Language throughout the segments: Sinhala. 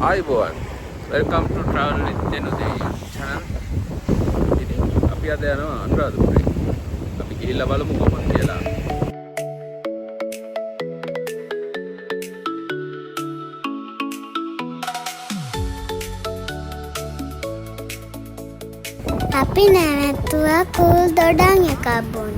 ආයිබෝවන් වෙල්කම් ටු ට්‍රැවල් විත් දෙනුදේ channel. ඉතින් අපි අද යනවා අනුරාධපුරේ. අපි ගිහිල්ලා බලමු කොහොමද කියලා. අපි නැවැත්තුවා කූල් දොඩම් එකක් බොන්න.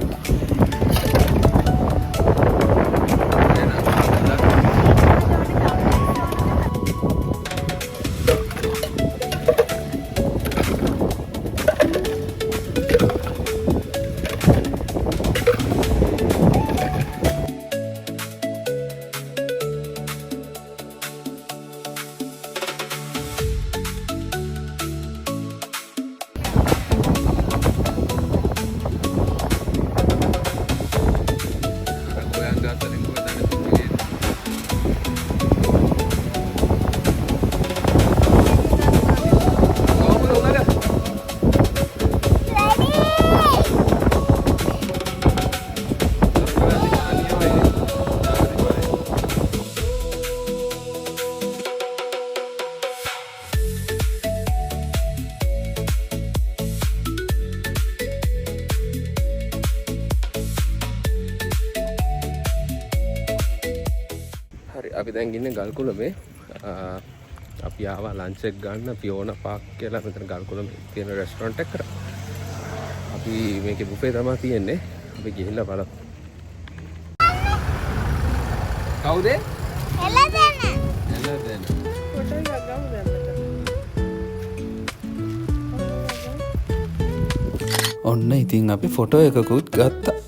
අපි දැන් ඉන්නේ ගල්කුළමේ. අපි ආවා ලන්ච් එක ගන්න පියෝනා පාක් කියලා මෙතන ගල්කුළමේ තියෙන රෙස්ටොරන්ට් එකකට. අපි මේකේ බුෆේ තමයි තියෙන්නේ. අපි ගිහිල්ලා බලමු. කවුද? එළදෙන. එළදෙන. ෆොටෝ එකක් ගමු දැන්. ඔන්න ඉතින් අපි ෆොටෝ එකකුත් ගත්තා.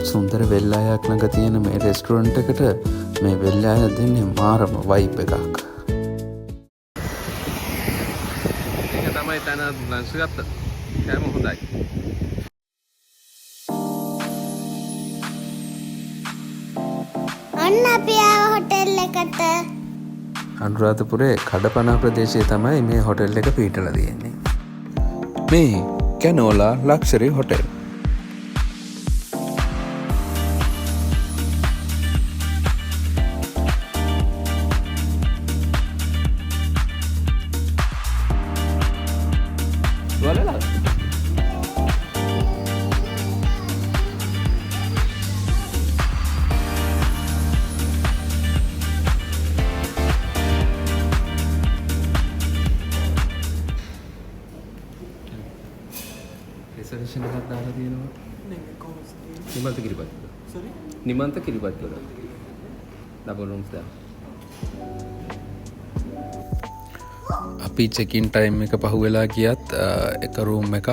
සුන්දර වෙල්ලායක් ළඟ තියෙන මේ රෙස්ටොරන්ට් එකට මේ වෙල්ලාය දෙන්නේ මාරම වයිබ් එකක්. ඒක තමයි තන ලන්ච් ගත්ත. කෑම හොඳයි. ඔන්න අපි ආව හොටෙල් එකට. අනුරාධපුරේ කඩපනා ප්‍රදේශයේ තමයි මේ හොටෙල් එක පිහිටලා තියෙන්නේ. මේ කැනෝලා ලක්ෂරි හොටෙල්. රිසර්වේෂන් එකක් දාලා තියෙනවා. නිමන්ත කිරිපත්. සෝරි? නිමන්ත කිරිපත් වල. ඩබල් රූම්ස් දාලා. අපි චෙකින් ටයිම් එක පහුවෙලා ගියත් එක රූම් එකක්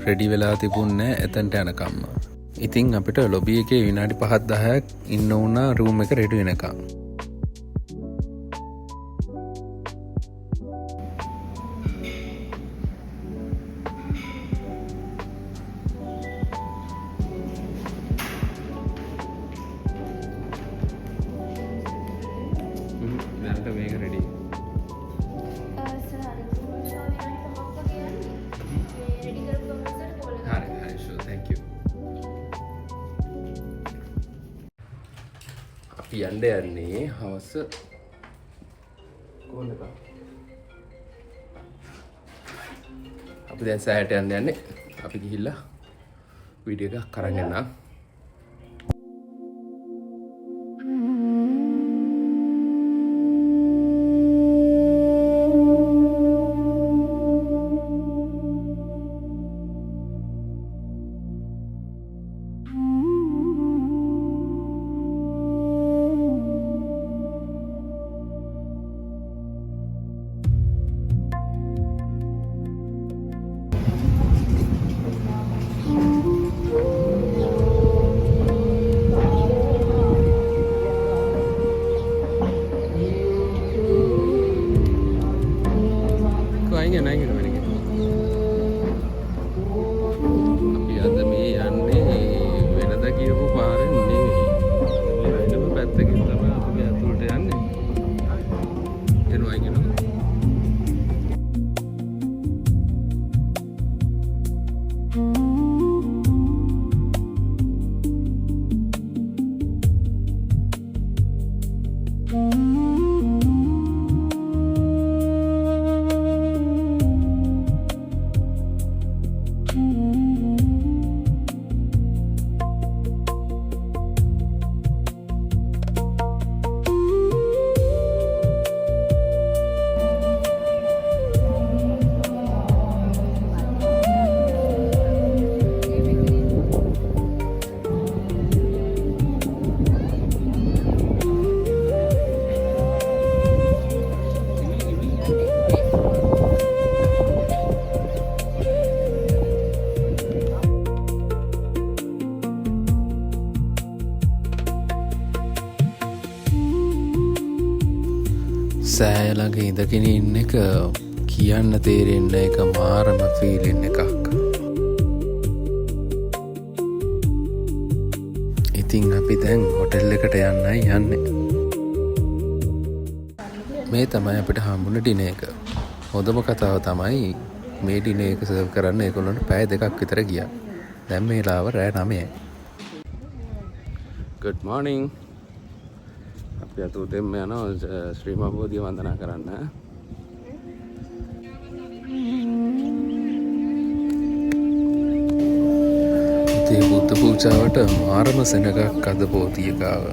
රෙඩි වෙලා තිබුණේ එතනට යනකම්ම. ඉතින් අපිට ලොබි එකේ විනාඩි 5-10ක් ඉන්න වුණා රූම් එක රෙඩි වෙනකම්. මේක රෙඩි. අපි යන්නේ හවස කොහොමද? අපි දැන් සෑයට යන්නේ. අපි ගිහිල්ලා වීඩියෝ එකක් අරන් යනවා. නැගින වෙනක. අපි අද මේ යන්නේ වෙනද කියපු පාරෙන් නෙවෙයි. මේ වෙනම පැත්තකින් තමයි අපි ඇතුළට යන්නේ. එනවා කියනවා. සෑය ළඟ ඉඳගෙන ඉන්න එක කියන්න තේරෙන්න එක මාරම ෆීලින් එකක්. ඉතින් අපි දැන් හොටෙල් එකට යන්නයි යන්නේ. මේ තමයි අපිට හම්බුන ඩින එක. හොඳම කතාව තමයි මේ ඩින එක සර්ව් කරන්න ඒගොල්ලන්ට පැය 2ක් විතර ගියා. දැන් මේ ලාව රෑ 9යි. Good morning. අපි අද උදේම යනවා ශ්‍රී මා බෝධිය වන්දනා කරන්න. ඉතින් බුද්ධ පූජාවට මාරම සෙනගක් අද බෝධිය ගාව.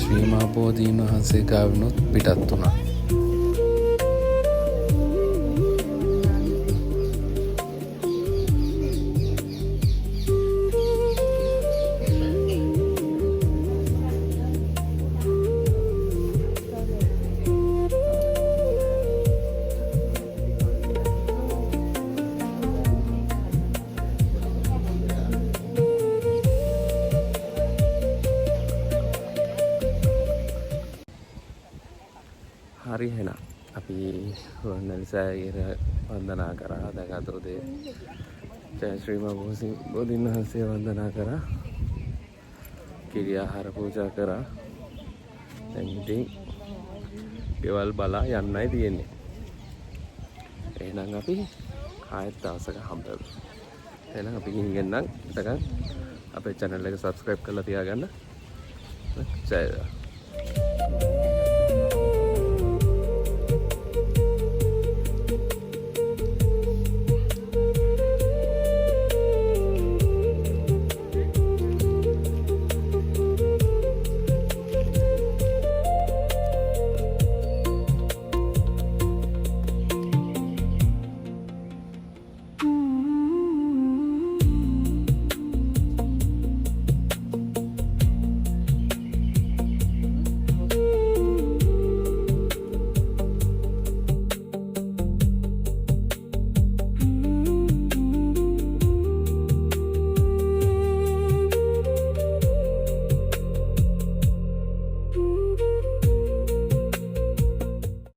ශ්‍රී මා බෝධීන් වහන්සේ ගාවිනුත් පිටත් වුණා. හරි එහෙනම් අපි රුවන්වැලිසෑය වන්දනා කරා. දැන් අද උදේ ජය ශ්‍රී මා බෝධීන් වහන්සේ වන්දනා කරා. කිරි ආහාර පූජා කරා. දැන් ඉතින් ගෙවල් බලා යන්නයි තියෙන්නේ. එහෙනම් අපි ආයෙත් දවසක හම්බෙමු. එහෙනම් අපි ගිහින් එන්නම්. එතකන් අපේ channel එක subscribe කරලා තියාගන්න. ජය වේවා.